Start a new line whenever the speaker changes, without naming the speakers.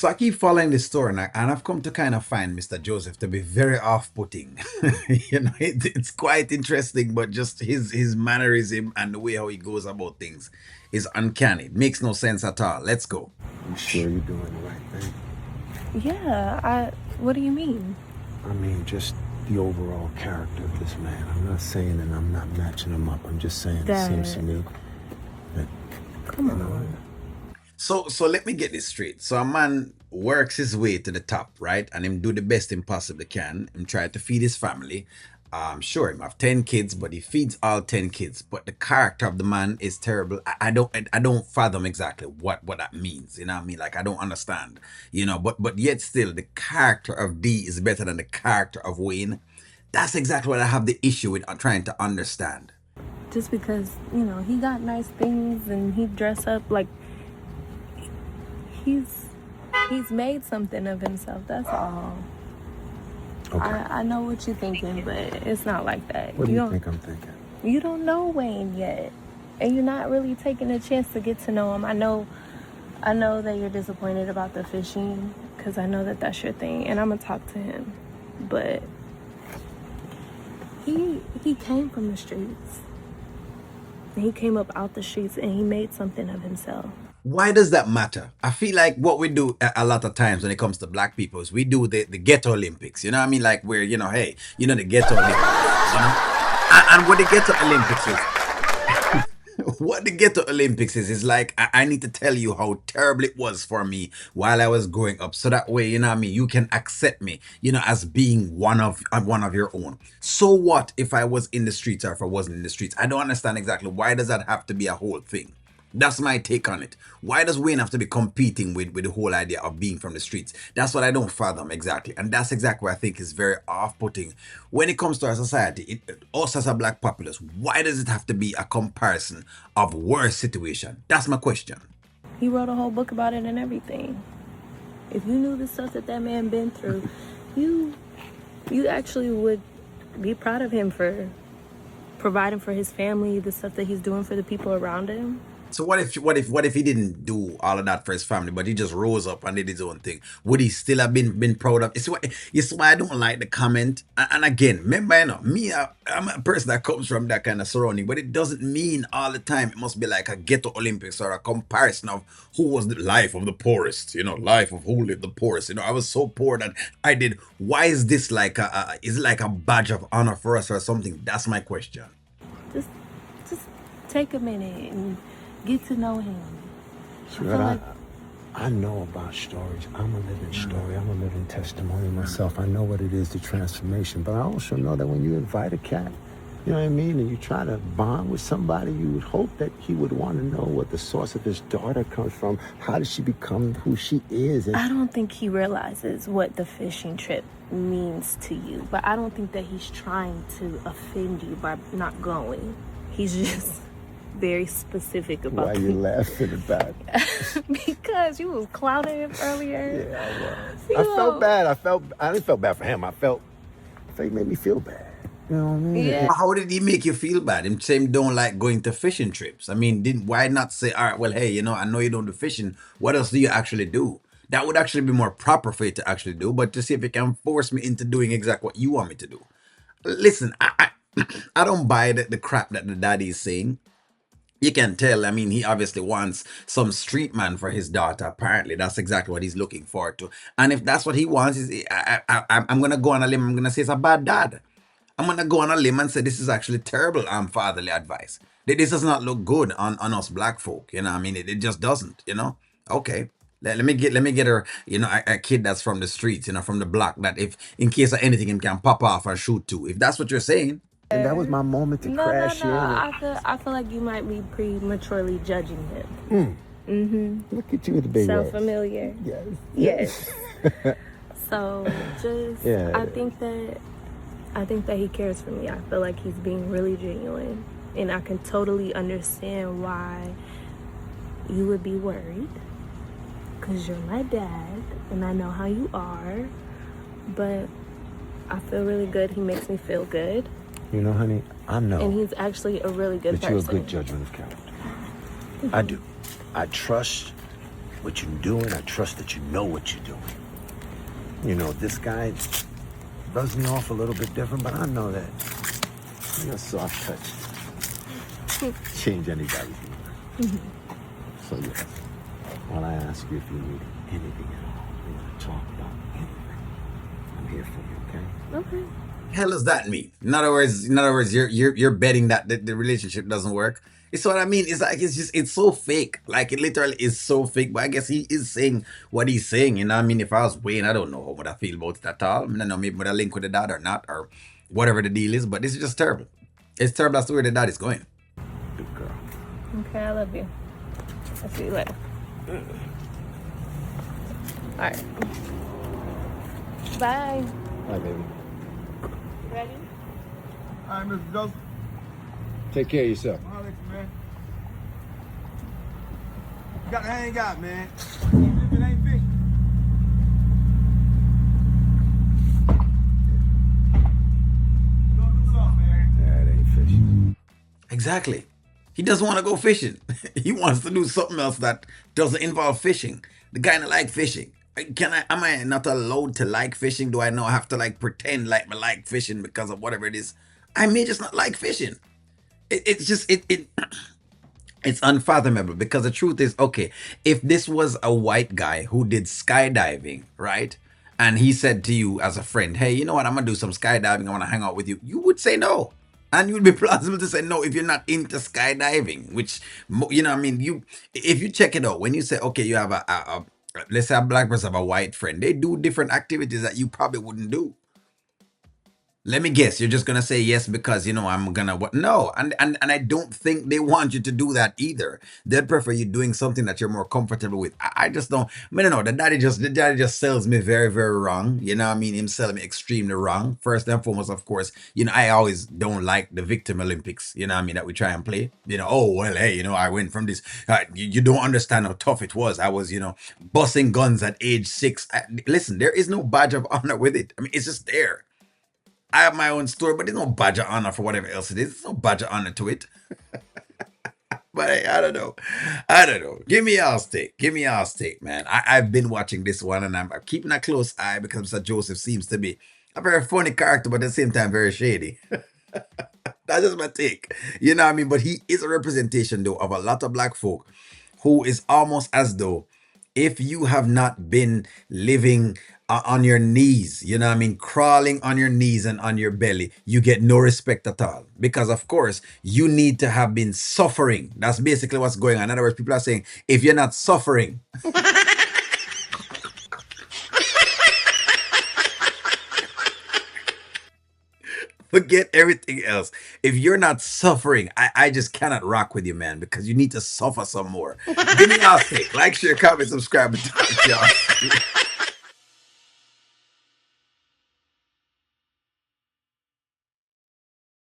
So I keep following this story, and I've come to kind of find Mr. Joseph to be very off-putting. It's quite interesting, but just his mannerism and the way how he goes about things is uncanny. It makes no sense at all. Let's go.
You sure you're doing the right thing?
Yeah, what do you mean?
I mean, just the overall character of this man. I'm not saying that I'm not matching him up. I'm just saying it seems to me that,
Come on.
So let me get this straight. So a man works his way to the top, right? And him do the best him possibly can. Him try to feed his family. Sure, him have 10 kids, but he feeds all 10 kids. But the character of the man is terrible. I don't fathom exactly what that means. You know what I mean? Like I don't understand. But yet still the character of D is better than the character of Wayne. That's exactly what I have the issue with trying to understand.
Just because, he got nice things and he dress up like he's made something of himself. That's all.
okay.
I know what you're thinking, but it's not like that.
What do you think I'm thinking?
You don't know Wayne yet, and you're not really taking a chance to get to know him. I know that you're disappointed about the fishing because I know that that's your thing, and I'm gonna talk to him. But he came from the streets. He came up out the streets and he made something of himself.
Why does that matter? I feel like what we do a lot of times when it comes to black people is we do the Ghetto Olympics. You know what I mean? Like where, hey, the Ghetto Olympics. And what the Ghetto Olympics is, what the Ghetto Olympics is like, I need to tell you how terrible it was for me while I was growing up. So that way, you know what I mean, you can accept me, as being one of your own. So what if I was in the streets or if I wasn't in the streets? I don't understand exactly why does that have to be a whole thing. That's my take on it. Why does Wayne have to be competing with the whole idea of being from the streets? That's what I don't fathom exactly. And that's exactly what I think is very off-putting. When it comes to our society, us as a black populace, why does it have to be a comparison of worse situation? That's my question.
He wrote a whole book about it and everything. If you knew the stuff that man been through, you actually would be proud of him for providing for his family, the stuff that he's doing for the people around him.
So what if he didn't do all of that for his family, but he just rose up and did his own thing? Would he still have been proud of? It's why I don't like the comment. And again, remember, me, I'm a person that comes from that kind of surrounding, but it doesn't mean all the time it must be like a Ghetto Olympics or a comparison of who was the life of the poorest, life of who lived the poorest. I was so poor that I did. Why is this like is it like a badge of honor for us or something? That's my question.
Just take a minute and get to know him.
Sweetheart, I know about stories. I'm a living story. I'm a living testimony myself. I know what it is, the transformation. But I also know that when you invite a cat, you know what I mean, and you try to bond with somebody, you would hope that he would want to know what the source of his daughter comes from. How did she become who she is?
I don't think he realizes what the fishing trip means to you. But I don't think that he's trying to offend you by not going. He's just very specific about
why you laughing about it?
Because you was clowning him earlier.
Yeah, I was. I felt bad. I didn't feel bad for him. I felt he made me feel bad. You know what I mean?
Yeah.
How did he make you feel bad? Him saying don't like going to fishing trips. I mean, why not say, all right, well, hey, I know you don't do fishing. What else do you actually do? That would actually be more proper for you to actually do, but to see if it can force me into doing exactly what you want me to do. Listen, I don't buy the crap that the daddy is saying. You can tell, I mean, he obviously wants some street man for his daughter. Apparently, that's exactly what he's looking forward to. And if that's what he wants, I'm going to go on a limb. I'm going to say it's a bad dad. I'm going to go on a limb and say this is actually terrible fatherly advice. This does not look good on us black folk. I mean, it just doesn't, Okay. Let me get her, a kid that's from the streets, from the block, that if in case of anything, him can pop off and shoot too. If that's what you're saying.
And that was my moment to crash in.
I feel like you might be prematurely judging him.
Look at you with the big
Sound
words.
familiar?
Yes.
So just,
Yeah.
I think that he cares for me. I feel like he's being really genuine, and I can totally understand why you would be worried, because you're my dad and I know how you are. But I feel really good. He makes me feel good.
You know, honey, I know.
And he's actually a really good
that
person.
you're a good judgment of character. I do. I trust what you're doing. I trust that you know what you're doing. You know, this guy rubs me off a little bit different, but I know that your soft touch change anybody's mood. So yes, while I ask you if you need anything at all, we want to talk about anything, I'm here for you, okay?
Okay.
Hell does that mean? In other words, you're betting that the relationship doesn't work. It's what I mean. It's like it's so fake. Like it literally is so fake. But I guess he is saying what he's saying. You know what I mean? If I was Wayne, I don't know what I feel about it at all. I mean, I don't know maybe would I link with the dad or not or whatever the deal is. But this is just terrible. It's terrible. That's the way the dad is going.
Good girl.
Okay, I love you. I'll see you later. All right. Bye.
Bye, baby.
Ready?
All right, Mr. Joseph.
Take care of yourself.
I'll let you, man. You got to hang out, man. Even if it ain't fishing. Don't do something, man.
Yeah, it ain't fishing.
Exactly. He doesn't want to go fishing. He wants to do something else that doesn't involve fishing. The guy don't like fishing. Am I not allowed to like fishing? Do I now have to like pretend like I like fishing because of whatever it is? I may just not like fishing. It's just it's unfathomable because the truth is, okay, if this was a white guy who did skydiving, right? And he said to you as a friend, hey, you know what, I'm gonna do some skydiving, I wanna hang out with you, you would say no. And you would be plausible to say no if you're not into skydiving, which you know, what I mean, you if you check it out, when you say, okay, you have a let's say a black person have a white friend, they do different activities that you probably wouldn't do. Let me guess, you're just gonna say yes because you know I'm gonna what? No, and I don't think they want you to do that either. They'd prefer you doing something that you're more comfortable with. I just don't. I mean, no, the daddy just sells me very very wrong. You know what I mean? Him selling me extremely wrong. First and foremost, of course, you know I always don't like the victim Olympics. You know what I mean that we try and play. You know, oh well, hey, you know I went from this. You don't understand how tough it was. I was, you know, busting guns at age 6. Listen, there is no badge of honor with it. I mean, it's just there. I have my own story, but there's no badge of honor for whatever else it is. There's no badge of honor to it. But hey, I don't know. I don't know. Give me y'all's take. Give me y'all's take, man. I've been watching this one and I'm keeping a close eye because Mr. Joseph seems to be a very funny character, but at the same time, very shady. That's just my take. You know what I mean? But he is a representation, though, of a lot of black folk who is almost as though if you have not been living on your knees, you know what I mean, crawling on your knees and on your belly, you get no respect at all. Because, of course, you need to have been suffering. That's basically what's going on. In other words, people are saying, if you're not suffering, forget everything else. If you're not suffering, I just cannot rock with you, man, because you need to suffer some more. Give me your take. Like, share, comment, subscribe, and talk, y'all.